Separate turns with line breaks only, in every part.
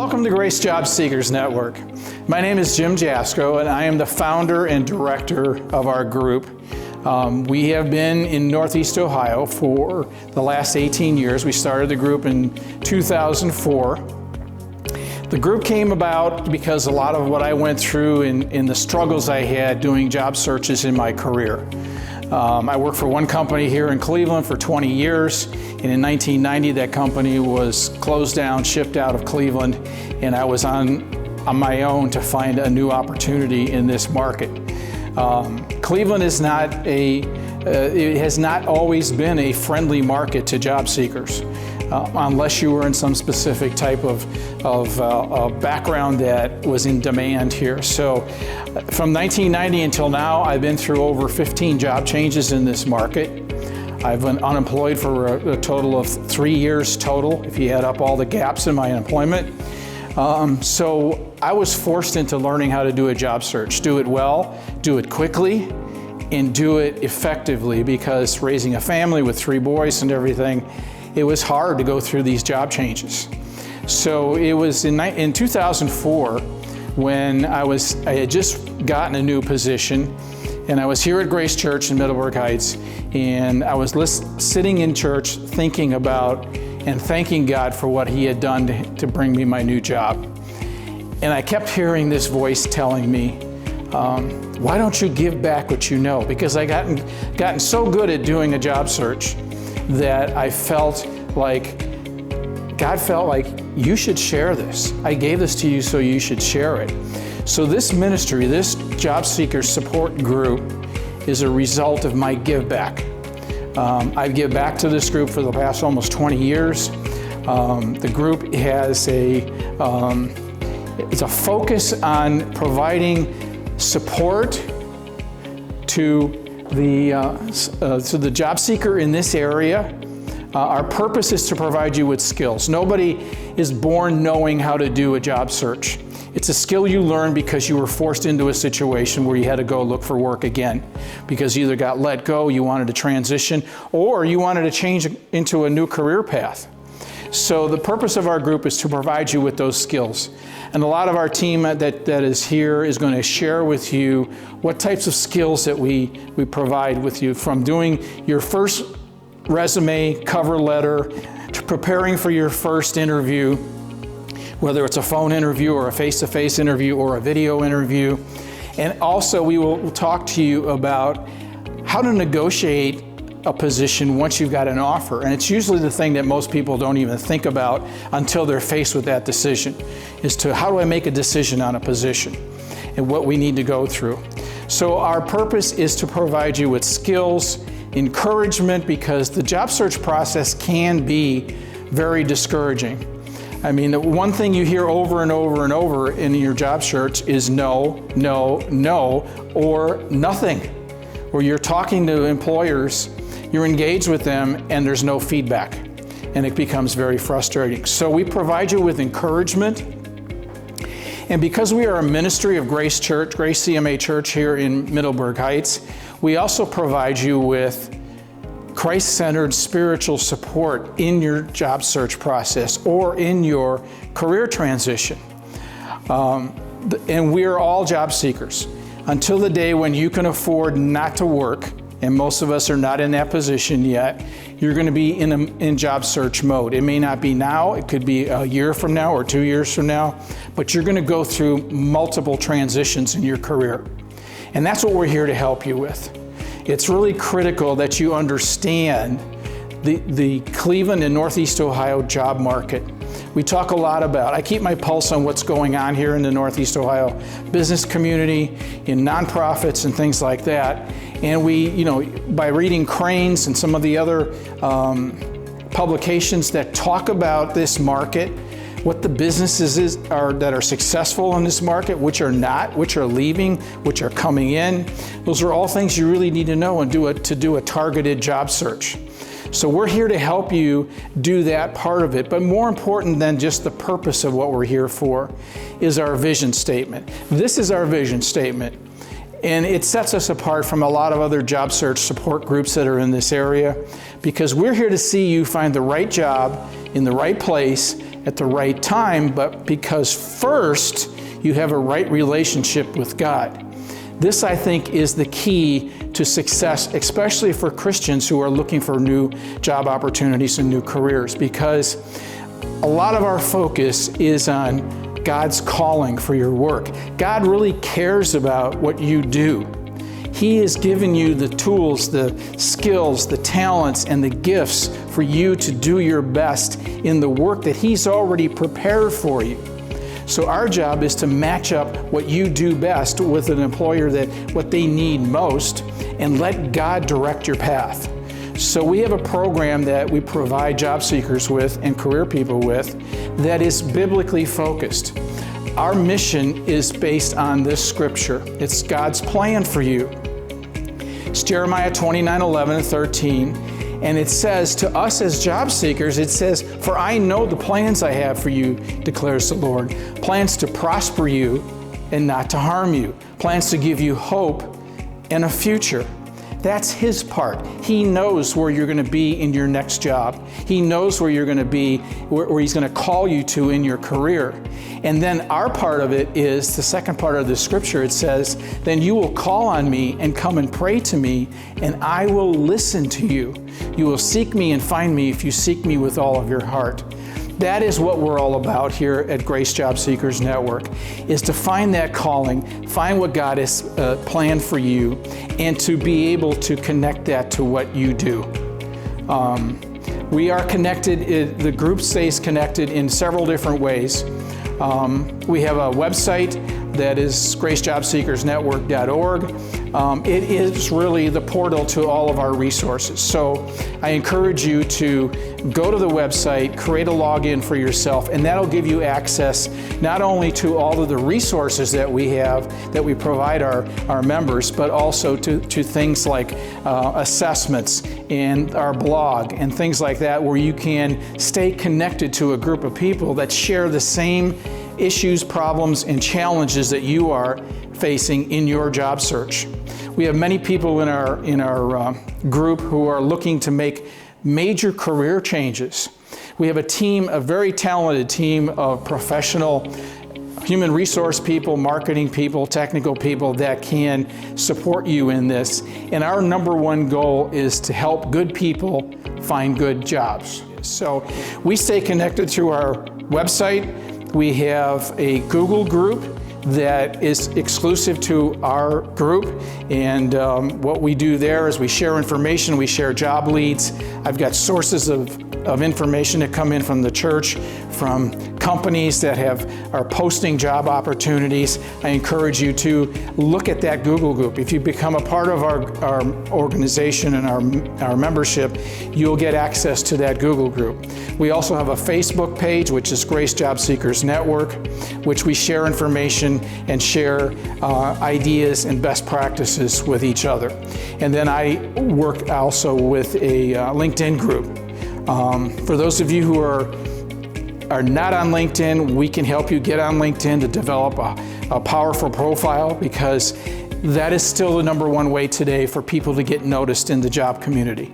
Welcome to Grace Job Seekers Network. My name is Jim Jasko, and I am the founder and director of our group. We have been in Northeast Ohio for the last 18 years. We started the group in 2004. The group came about because a lot of what I went through in the struggles I had doing job searches in my career. I worked for one company here in Cleveland for 20 years, and in 1990 that company was closed down, shipped out of Cleveland, and I was on my own to find a new opportunity in this market. Cleveland is not it has not always been a friendly market to job seekers, unless you were in some specific type of background that was in demand here. So from 1990 until now, I've been through over 15 job changes in this market. I've been unemployed for a total of 3 years total, if you add up all the gaps in my employment. So I was forced into learning how to do a job search, do it well, do it quickly, and do it effectively, because raising a family with 3 boys and everything, it was hard to go through these job changes. So it was in 2004 when I had just gotten a new position, and I was here at Grace Church in Middleburg Heights, and I was sitting in church thinking about and thanking God for what He had done to bring me my new job. And I kept hearing this voice telling me, why don't you give back what you know? Because I gotten so good at doing a job search that I felt like God felt like you should share this. I gave this to you, so you should share it. So this ministry, this job seeker support group, is a result of my give back. I've given back to this group for the past almost 20 years. The group has it's a focus on providing support to the job seeker in this area. Our purpose is to provide you with skills. Nobody is born knowing how to do a job search. It's a skill you learn because you were forced into a situation where you had to go look for work again, because you either got let go, you wanted to transition, or you wanted to change into a new career path. So the purpose of our group is to provide you with those skills. And a lot of our team that is here is going to share with you what types of skills that we provide with you, from doing your first resume, cover letter, to preparing for your first interview, whether it's a phone interview or a face-to-face interview or a video interview. And also we will talk to you about how to negotiate a position once you've got an offer. And it's usually the thing that most people don't even think about until they're faced with that decision, is to how do I make a decision on a position and what we need to go through. So our purpose is to provide you with skills, encouragement, because the job search process can be very discouraging. I mean, the one thing you hear over and over and over in your job search is no, no, no, or nothing. Where you're talking to employers, you're engaged with them, and there's no feedback. And it becomes very frustrating. So we provide you with encouragement. And because we are a ministry of Grace Church, Grace CMA Church here in Middleburg Heights, we also provide you with Christ-centered spiritual support in your job search process or in your career transition. And we are all job seekers until the day when you can afford not to work, and most of us are not in that position yet. You're going to be in job search mode. It may not be now, it could be a year from now or 2 years from now, but you're going to go through multiple transitions in your career. And that's what we're here to help you with. It's really critical that you understand the Cleveland and Northeast Ohio job market. We talk a lot about, I keep my pulse on what's going on here in the Northeast Ohio business community, in nonprofits and things like that. And we, by reading Cranes and some of the other publications that talk about this market, what the businesses that are successful in this market, which are not, which are leaving, which are coming in. Those are all things you really need to know and to do a targeted job search. So we're here to help you do that part of it. But more important than just the purpose of what we're here for is our vision statement. This is our vision statement. And it sets us apart from a lot of other job search support groups that are in this area, because we're here to see you find the right job in the right place at the right time, but because first you have a right relationship with God. This, I think, is the key to success, especially for Christians who are looking for new job opportunities and new careers, because a lot of our focus is on God's calling for your work. God really cares about what you do. He has given you the tools, the skills, the talents, and the gifts for you to do your best in the work that He's already prepared for you. So our job is to match up what you do best with an employer, that what they need most, and let God direct your path. So we have a program that we provide job seekers with and career people with that is biblically focused. Our mission is based on this scripture. It's God's plan for you. It's Jeremiah 29:11 and 13. And it says to us as job seekers, it says, "For I know the plans I have for you, declares the Lord, plans to prosper you and not to harm you, plans to give you hope and a future." That's His part. He knows where you're going to be in your next job. He knows where you're going to be, where He's going to call you to in your career. And then our part of it is the second part of the scripture. It says, "Then you will call on me and come and pray to me, and I will listen to you. You will seek me and find me if you seek me with all of your heart." That is what we're all about here at Grace Job Seekers Network, is to find that calling, find what God has planned for you, and to be able to connect that to what you do. We are connected, the group stays connected in several different ways. We have a website that is gracejobseekersnetwork.org. It is really the portal to all of our resources. So I encourage you to go to the website, create a login for yourself, and that'll give you access not only to all of the resources that we have, that we provide our members, but also to things like assessments and our blog and things like that, where you can stay connected to a group of people that share the same issues, problems, and challenges that you are facing in your job search. We have many people in our group who are looking to make major career changes. We have a very talented team of professional human resource people, marketing people, technical people that can support you in this. And our number one goal is to help good people find good jobs. So we stay connected through our website. We have a Google group that is exclusive to our group, and what we do there is we share information, we share job leads. I've got sources of information that come in from the church, from companies that are posting job opportunities. I encourage you to look at that Google group. If you become a part of our organization and our membership, you'll get access to that Google group. We also have a Facebook page, which is Grace Job Seekers Network, which we share information and share ideas and best practices with each other. And then I work also with a LinkedIn group. For those of you who are not on LinkedIn, we can help you get on LinkedIn to develop a powerful profile, because that is still the number one way today for people to get noticed in the job community,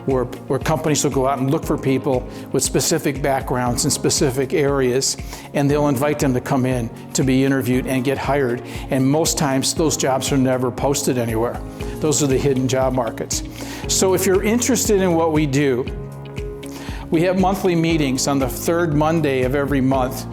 where companies will go out and look for people with specific backgrounds in specific areas, and they'll invite them to come in to be interviewed and get hired. And most times those jobs are never posted anywhere. Those are the hidden job markets. So if you're interested in what we do, we have monthly meetings on the third Monday of every month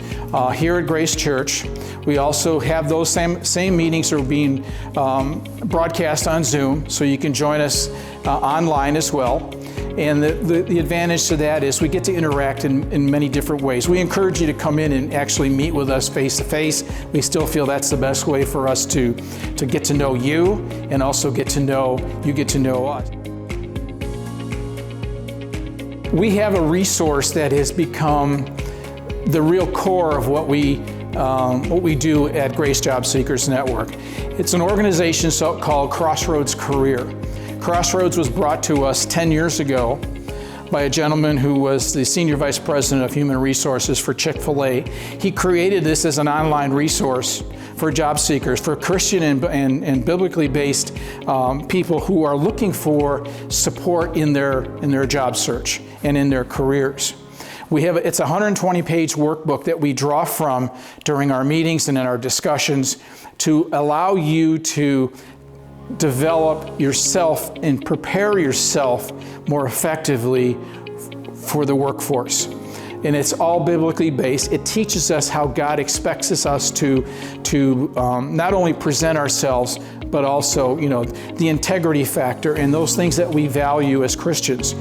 here at Grace Church. We also have those same meetings are being broadcast on Zoom, so you can join us online as well. And the advantage to that is we get to interact in many different ways. We encourage you to come in and actually meet with us face to face. We still feel that's the best way for us to get to know you, and also get to know us. We have a resource that has become the real core of what we do at Grace Job Seekers Network. It's an organization called Crossroads Career. Crossroads was brought to us 10 years ago by a gentleman who was the Senior Vice President of Human Resources for Chick-fil-A. He created this as an online resource for job seekers, for Christian and biblically based people who are looking for support in their job search and in their careers. It's a 120-page workbook that we draw from during our meetings and in our discussions to allow you to develop yourself and prepare yourself more effectively for the workforce. And it's all biblically based. It teaches us how God expects us to not only present ourselves, but also, the integrity factor and those things that we value as Christians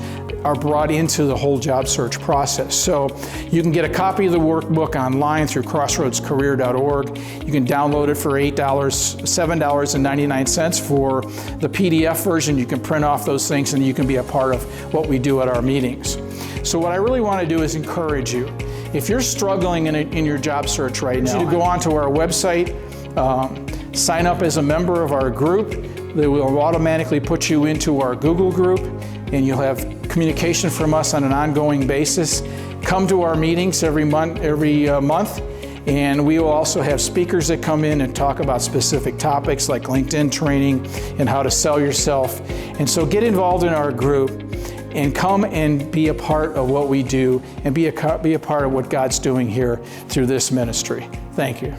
are brought into the whole job search process. So you can get a copy of the workbook online through crossroadscareer.org. You can download it for $7.99 for the PDF version. You can print off those things and you can be a part of what we do at our meetings. So what I really want to do is encourage you. If you're struggling in your job search right now, to go onto our website, sign up as a member of our group. They will automatically put you into our Google group, and you'll have communication from us on an ongoing basis. Come to our meetings every month, and we will also have speakers that come in and talk about specific topics like LinkedIn training and how to sell yourself. And so get involved in our group and come and be a part of what we do and be a part of what God's doing here through this ministry. Thank you.